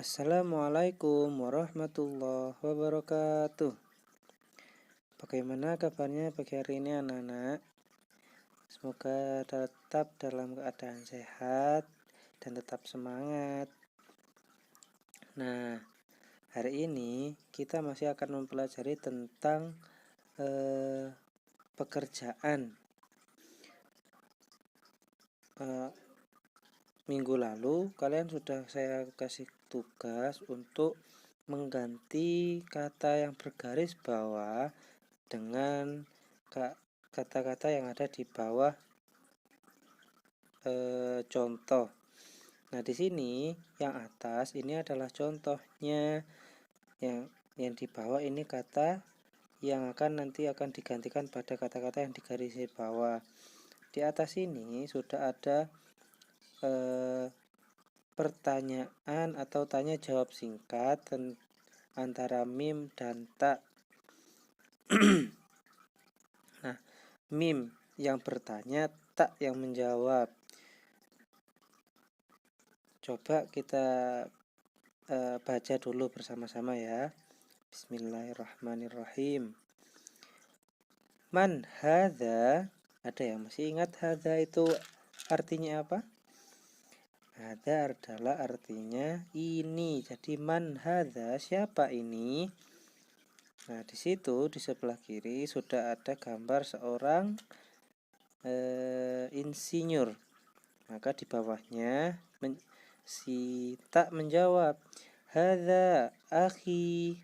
Assalamualaikum warahmatullahi wabarakatuh. Bagaimana kabarnya pagi hari ini anak-anak? Semoga tetap dalam keadaan sehat dan tetap semangat. Nah, hari ini kita masih akan mempelajari tentang pekerjaan. Minggu lalu kalian sudah saya kasih tugas untuk mengganti kata yang bergaris bawah dengan kata-kata yang ada di bawah contoh. Nah, di sini yang atas ini adalah contohnya, yang di bawah ini kata yang nanti akan digantikan pada kata-kata yang di garis bawah. Di atas ini sudah ada pertanyaan atau tanya jawab singkat antara mim dan tak. Nah, mim yang bertanya, tak yang menjawab. Coba kita baca dulu bersama-sama ya. Bismillahirrahmanirrahim. Man hadza? Ada yang masih ingat hadza itu artinya apa? Hadza adalah artinya ini. Jadi man hadza, siapa ini? Nah, di situ di sebelah kiri sudah ada gambar seorang insinyur. Maka di bawahnya si tak menjawab, hadza akhi.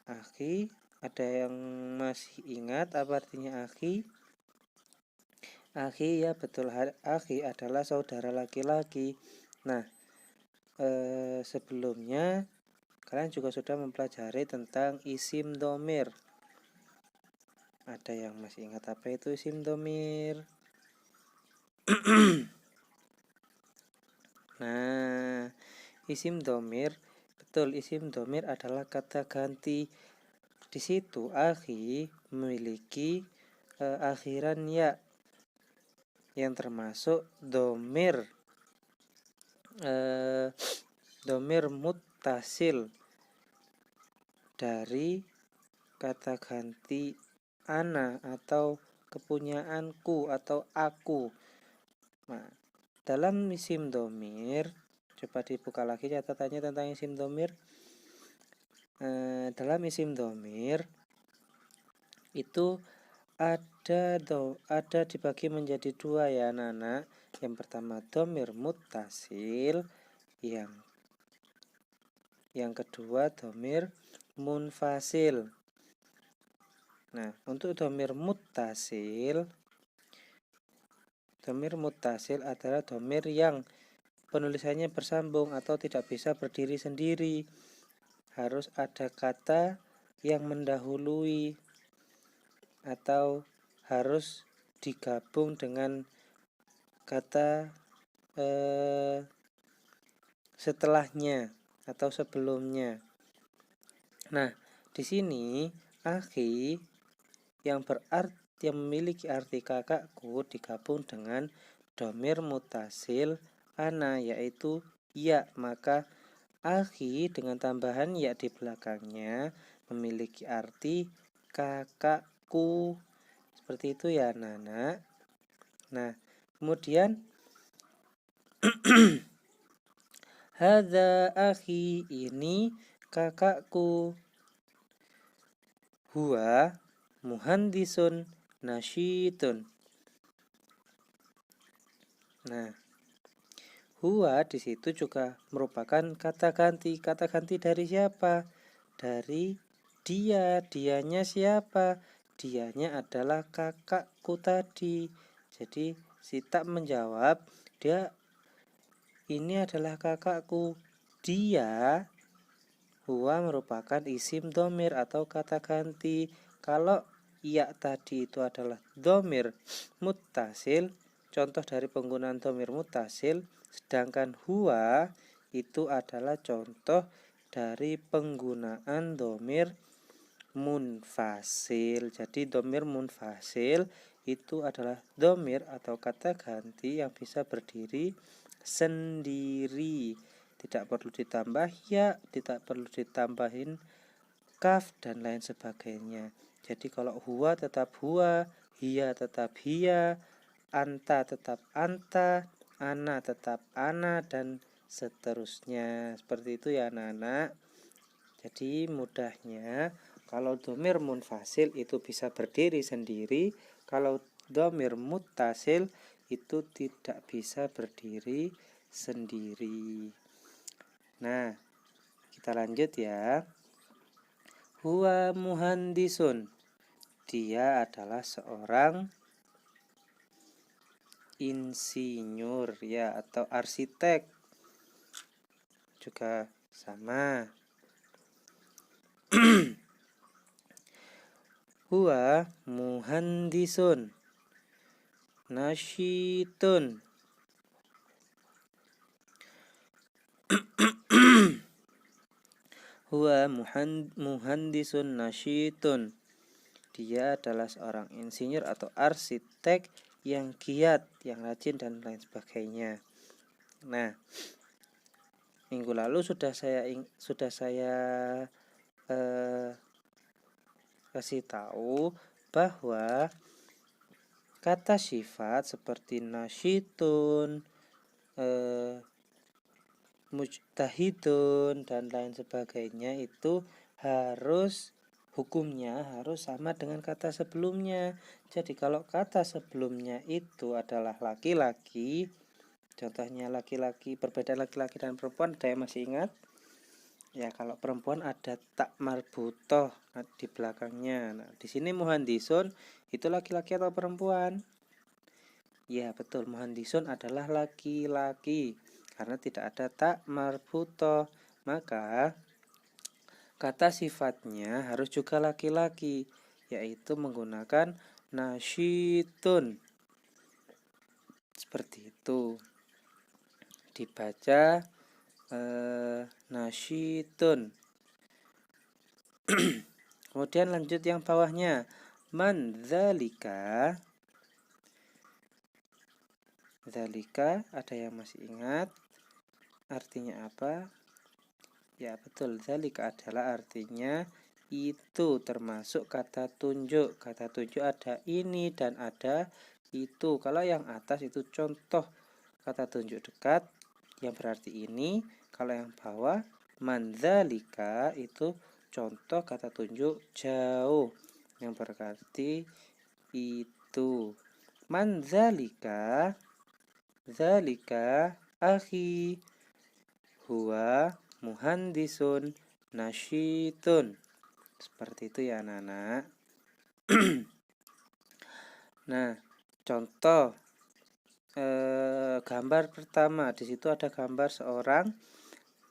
Akhi, ada yang masih ingat apa artinya akhi? Akhi, ya betul, akhi adalah saudara laki-laki. Nah, sebelumnya kalian juga sudah mempelajari tentang isim dhamir. Ada yang masih ingat apa itu isim dhamir? Nah, isim dhamir, betul, isim dhamir adalah kata ganti. Di situ akhi memiliki akhiran ya yang termasuk dhamir muttasil dari kata ganti ana atau kepunyaanku atau aku. Nah, dalam isim dhamir, coba dibuka lagi catatannya tentang isim dhamir. Dalam isim dhamir itu ada dibagi menjadi dua ya anak-anak. Yang pertama dhamir muttasil, yang kedua dhamir munfasil. Nah, untuk dhamir muttasil adalah dhamir yang penulisannya bersambung atau tidak bisa berdiri sendiri. Harus ada kata yang mendahului atau harus digabung dengan kata setelahnya atau sebelumnya. Nah, di sini akhi yang memiliki arti kakakku digabung dengan dhamir muttasil ana, yaitu ya, maka akhi dengan tambahan ya di belakangnya memiliki arti kakakku. Seperti itu ya anak-anak. Nah, kemudian hadza akhi, ini kakakku. Huwa muhandisun nasyitun. Nah, huwa di situ juga merupakan kata ganti. Kata ganti dari siapa? Dari dia. Dianya siapa? Dianya adalah kakakku tadi. Jadi si tak menjawab, dia ini adalah kakakku. Dia, huwa merupakan isim dhamir atau kata ganti. Kalau ya tadi itu adalah dhamir muttasil, contoh dari penggunaan dhamir muttasil, sedangkan huwa itu adalah contoh dari penggunaan dhamir munfasil. Jadi dhamir munfasil itu adalah dhamir atau kata ganti yang bisa berdiri sendiri, tidak perlu ditambah ya, tidak perlu ditambahin kaf dan lain sebagainya. Jadi kalau huwa tetap huwa, hiya tetap hiya, anta tetap anta, ana tetap ana, dan seterusnya. Seperti itu ya anak-anak. Jadi mudahnya kalau dhamir munfasil itu bisa berdiri sendiri, kalau dhamir muttasil itu tidak bisa berdiri sendiri. Nah, kita lanjut ya. Huwa muhandisun. Dia adalah seorang insinyur ya, atau arsitek. Juga sama. Huwa muhandisun nasyitun. Huwa muhandisun nasyitun. Dia adalah seorang insinyur atau arsitek yang giat, yang rajin dan lain sebagainya. Nah, minggu lalu sudah saya kasih tahu bahwa kata sifat seperti nasyitun, mujtahidun dan lain sebagainya itu hukumnya harus sama dengan kata sebelumnya. Jadi kalau kata sebelumnya itu adalah laki-laki, contohnya laki-laki, perbedaan laki-laki dan perempuan, ada yang masih ingat? Ya, kalau perempuan ada tak marbutoh di belakangnya. Nah, di sini muhandisun itu laki-laki atau perempuan? Ya, betul, muhandisun adalah laki-laki karena tidak ada tak marbutoh. Maka kata sifatnya harus juga laki-laki, yaitu menggunakan nasyitun. Seperti itu. Dibaca nasyitun. Kemudian lanjut yang bawahnya. Man dzalika. Dzalika, ada yang masih ingat artinya apa? Ya betul, dzalika adalah artinya itu, termasuk kata tunjuk. Kata tunjuk ada ini dan ada itu. Kalau yang atas itu contoh kata tunjuk dekat yang berarti ini. Kalau yang bawah man dzalika itu contoh kata tunjuk jauh yang berarti itu. Man dzalika, dzalika akhi, huwa muhandisun nasyitun. Seperti itu ya anak-anak. Nah, contoh gambar pertama, di situ ada gambar seorang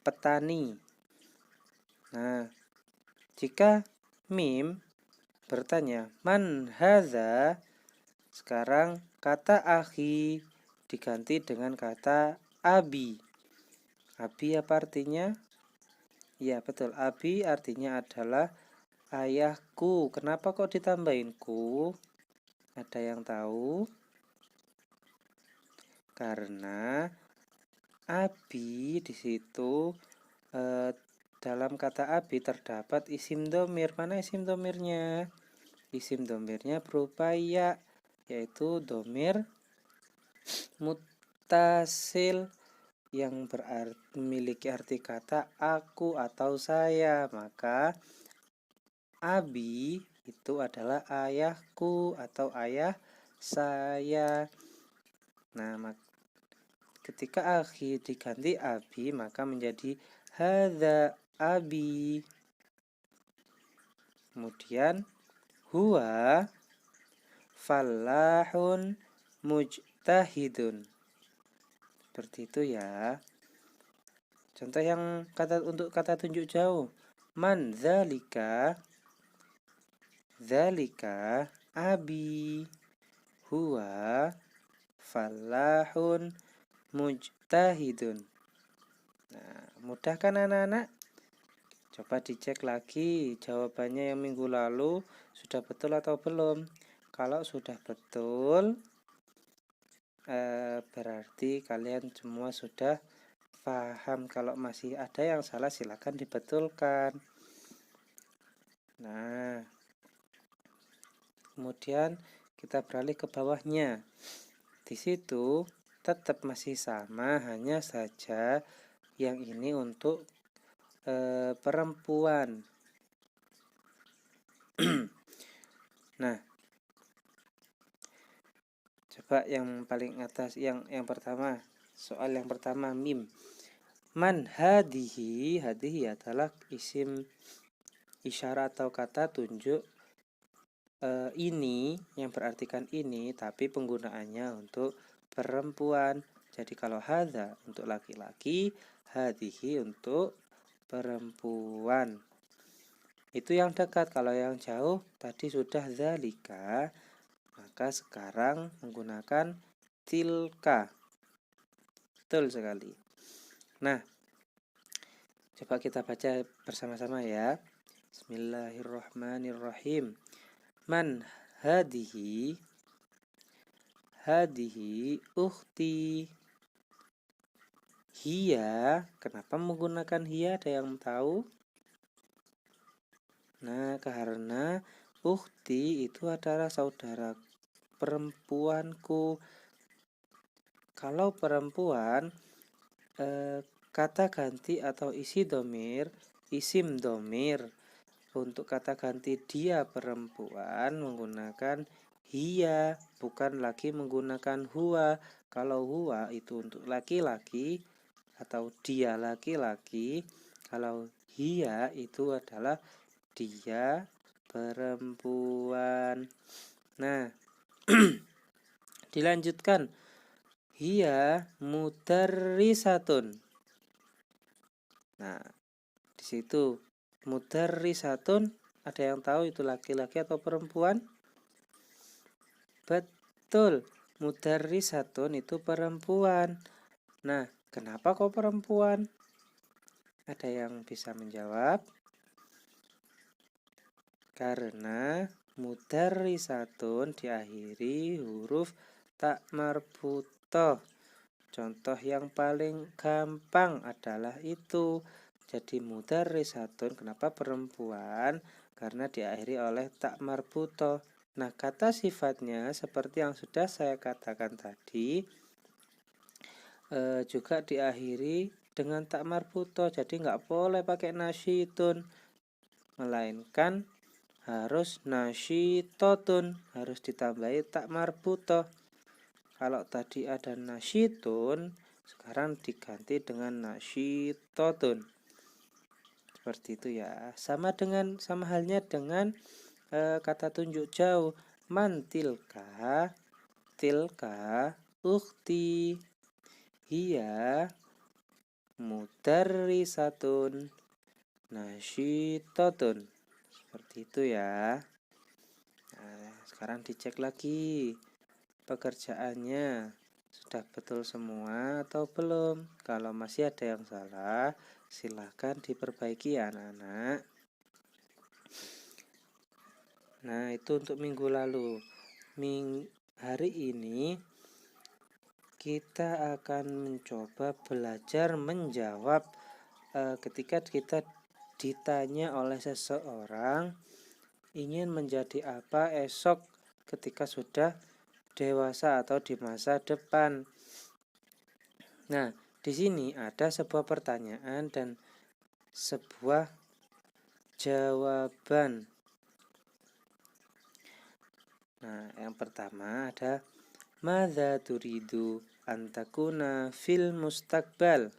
petani. Nah, jika mim bertanya man hadza, sekarang kata akhi diganti dengan kata abi. Abi apa artinya? Ya betul, abi artinya adalah ayahku. Kenapa kok ditambahin ku? Ada yang tahu? Karena abi di situ dalam kata abi terdapat isim domir. Mana isim domirnya? Isim domirnya berupa ya, yaitu domir muttasil yang memiliki arti kata aku atau saya. Maka abi itu adalah ayahku atau ayah saya. Nah, ketika akhi diganti abi maka menjadi hadza abi. Kemudian huwa fallahun mujtahidun. Seperti itu ya. Contoh yang untuk kata tunjuk jauh. Man dzalika, dzalika abi, huwa fallahun mujtahidun. Nah, mudah kan anak-anak? Coba dicek lagi jawabannya yang minggu lalu sudah betul atau belum. Kalau sudah betul, berarti kalian semua sudah paham. Kalau masih ada yang salah silakan dibetulkan. Nah, kemudian kita beralih ke bawahnya. Di situ tetap masih sama, hanya saja yang ini untuk perempuan. Nah, coba yang paling atas, yang pertama, soal yang pertama, mim. Man hadihi, hadihi adalah isim isyarat atau kata tunjuk ini, yang berartikan ini, tapi penggunaannya untuk perempuan. Jadi kalau hadza untuk laki-laki, hadihi untuk perempuan. Itu yang dekat. Kalau yang jauh tadi sudah zalika, maka sekarang menggunakan tilka. Betul sekali. Nah, coba kita baca bersama-sama ya. Bismillahirrahmanirrahim. Man hadihi, hadihi ukhti. Hiya, kenapa menggunakan hiya? Ada yang tahu? Nah, karena ukhti itu adalah saudara perempuanku. Kalau perempuan, kata ganti atau isi domir, isim domir. Untuk kata ganti dia perempuan menggunakan hiya, bukan lagi menggunakan huwa. Kalau huwa itu untuk laki-laki atau dia laki-laki. Kalau hiya itu adalah dia perempuan. Nah, dilanjutkan. Hiya mudarrisatun. Nah, di situ mudarrisatun, ada yang tahu itu laki-laki atau perempuan? Betul, mudarrisatun itu perempuan. Nah, kenapa kok perempuan? Ada yang bisa menjawab? Karena mudarrisatun diakhiri huruf tak marbutoh. Contoh yang paling gampang adalah itu. Jadi mudarrisatun, kenapa perempuan? Karena diakhiri oleh tak marbutoh. Nah, kata sifatnya seperti yang sudah saya katakan tadi, juga diakhiri dengan tak marbutoh. Jadi nggak boleh pakai nasyitun, melainkan harus nasyitotun, harus ditambahi tak marbutoh. Kalau tadi ada nasyitun, sekarang diganti dengan nasyitotun. Seperti itu ya. Sama halnya dengan kata tunjuk jauh. Man tilka, tilka ukhti. Hiya mudarrisatun nasyitotun. Seperti itu ya. Nah, sekarang dicek lagi pekerjaannya. Sudah betul semua atau belum? Kalau masih ada yang salah, silahkan diperbaiki ya anak-anak. Nah, itu untuk minggu lalu. Hari ini kita akan mencoba belajar menjawab ketika kita ditanya oleh seseorang ingin menjadi apa esok ketika sudah dewasa atau di masa depan. Nah, di sini ada sebuah pertanyaan dan sebuah jawaban. Nah, yang pertama ada madza turidu antakuna fil mustaqbal.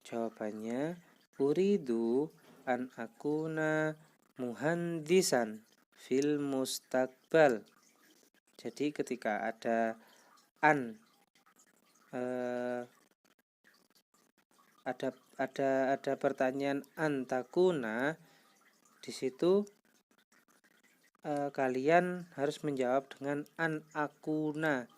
Jawabannya uridu an akuna muhandisan fil mustaqbal. Jadi ketika ada ada pertanyaan antakuna, di situ kalian harus menjawab dengan an akuna.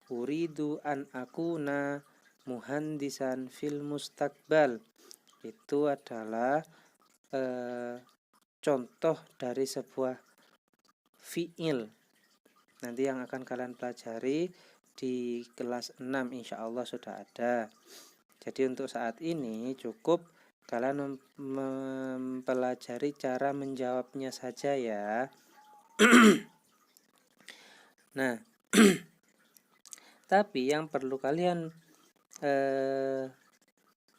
Uridu an akuna muhandisan fil mustaqbal. Itu adalah contoh dari sebuah fi'il. Nanti yang akan kalian pelajari di kelas 6 insya Allah sudah ada. Jadi untuk saat ini cukup kalian mempelajari cara menjawabnya saja ya. Nah, tapi yang perlu kalian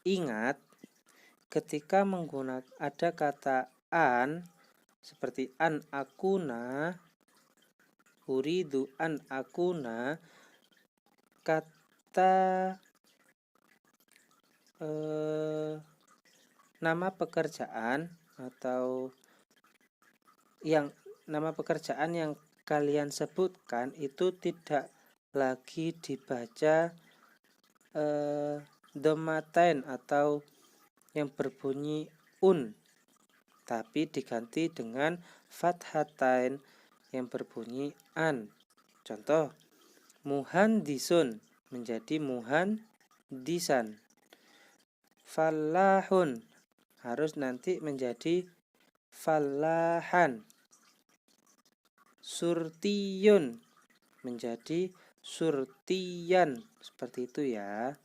ingat ketika menggunakan ada kata an seperti an akuna, uridu an akuna, kata nama pekerjaan atau nama pekerjaan yang kalian sebutkan itu tidak lagi dibaca domaten atau yang berbunyi un, tapi diganti dengan fathatain yang berbunyi an. Contoh, muhandisun menjadi muhandisan. Fallahun harus nanti menjadi fallahan. Surtiyun menjadi surtiyan. Seperti itu ya.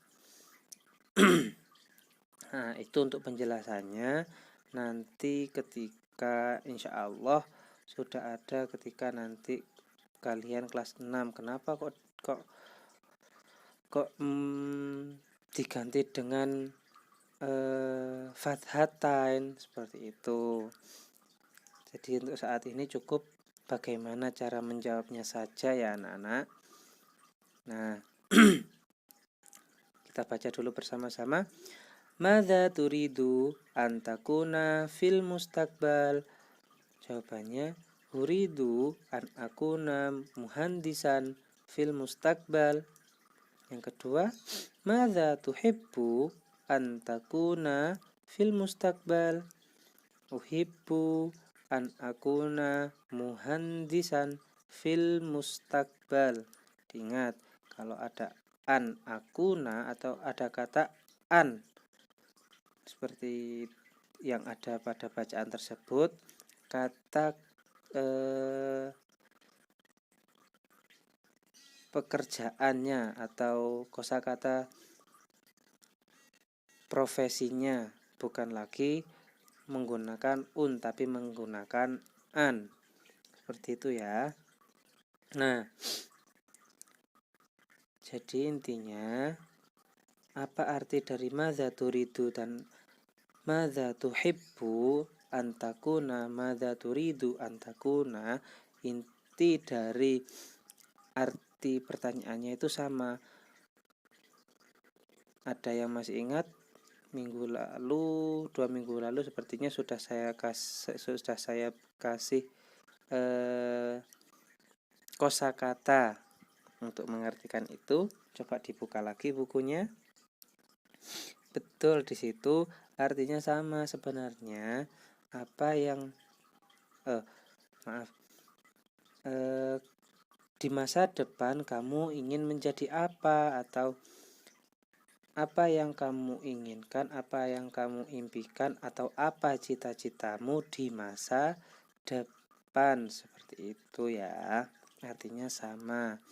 Nah, itu untuk penjelasannya. Nanti ketika insya Allah sudah ada ketika nanti kalian kelas 6. Kenapa kok diganti dengan fathatain seperti itu. Jadi untuk saat ini cukup bagaimana cara menjawabnya saja ya anak-anak. Nah, kita baca dulu bersama-sama. Madza turidu an takuna fil mustaqbal? Jawabannya, uridu an akuna muhandisan fil mustaqbal. Yang kedua, madza tuhibbu an takuna fil mustaqbal? Uhibbu an akuna muhandisan fil mustaqbal. Ingat, kalau ada an akuna atau ada kata an seperti yang ada pada bacaan tersebut, kata pekerjaannya atau kosakata profesinya bukan lagi menggunakan un tapi menggunakan an. Seperti itu ya. Nah, jadi intinya apa arti dari madza turidu dan madza tuhibbu antakuna, madza turidu antakuna? Inti dari arti pertanyaannya itu sama. Ada yang masih ingat? Minggu lalu, 2 minggu lalu sepertinya sudah saya kasih kosakata untuk mengartikan itu. Coba dibuka lagi bukunya. Betul, di situ artinya sama sebenarnya. Apa yang di masa depan kamu ingin menjadi apa, atau apa yang kamu inginkan, apa yang kamu impikan, atau apa cita-citamu di masa depan. Seperti itu ya. Artinya sama.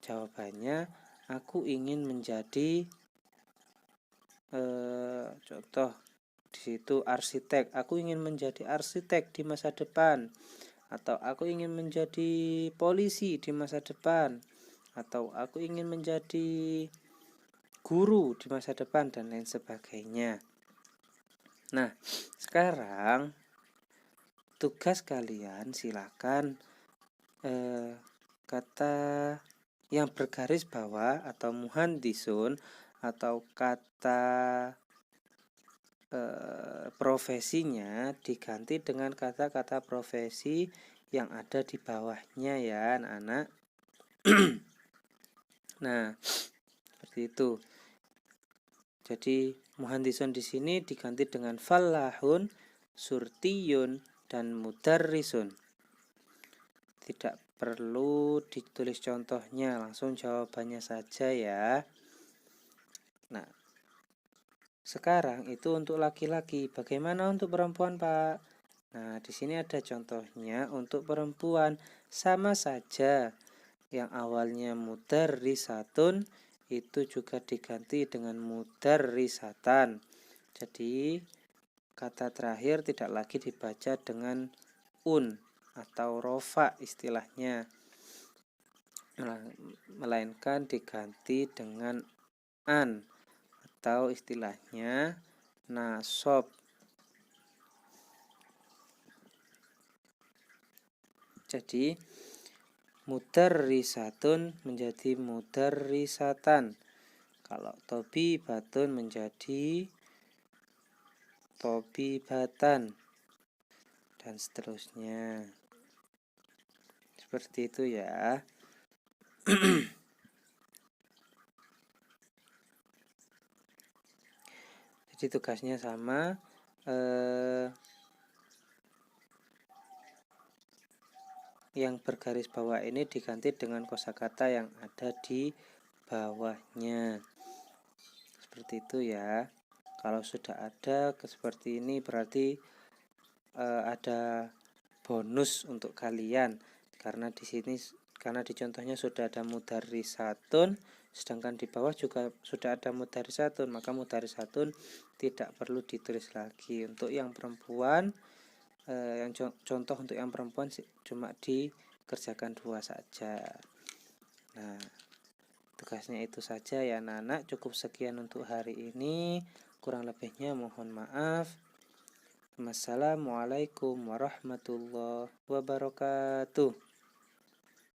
Jawabannya, aku ingin menjadi contoh di situ arsitek. Aku ingin menjadi arsitek di masa depan. Atau aku ingin menjadi polisi di masa depan. Atau aku ingin menjadi guru di masa depan dan lain sebagainya. Nah, sekarang tugas kalian silakan kata yang bergaris bawah atau muhandisun atau kata profesinya diganti dengan kata-kata profesi yang ada di bawahnya ya anak-anak. Nah, seperti itu. Jadi muhandisun di sini diganti dengan fallahun, surtiyun, dan mudarrisun. Tidak perlu ditulis contohnya, langsung jawabannya saja ya. Nah, sekarang itu untuk laki-laki. Bagaimana untuk perempuan, Pak? Nah, di sini ada contohnya untuk perempuan. Sama saja. Yang awalnya mudarrisatun itu juga diganti dengan mudarrisatan. Jadi kata terakhir tidak lagi dibaca dengan atau rofa istilahnya, melainkan diganti dengan an atau istilahnya nasob. Jadi mudarrisatun menjadi mudarrisatan. Kalau tobibatun menjadi tobibatan, dan seterusnya. Seperti itu ya. Jadi tugasnya sama. Yang bergaris bawah ini diganti dengan kosakata yang ada di bawahnya. Seperti itu ya. Kalau sudah ada seperti ini berarti ada bonus untuk kalian, karena di contohnya sudah ada mudarrisatun, sedangkan di bawah juga sudah ada mudarrisatun, maka mudarrisatun tidak perlu ditulis lagi. Untuk yang perempuan, yang contoh untuk yang perempuan cuma dikerjakan 2 saja. Nah, tugasnya itu saja ya anak-anak. Cukup sekian untuk hari ini, kurang lebihnya mohon maaf. Wassalamualaikum warahmatullahi wabarakatuh.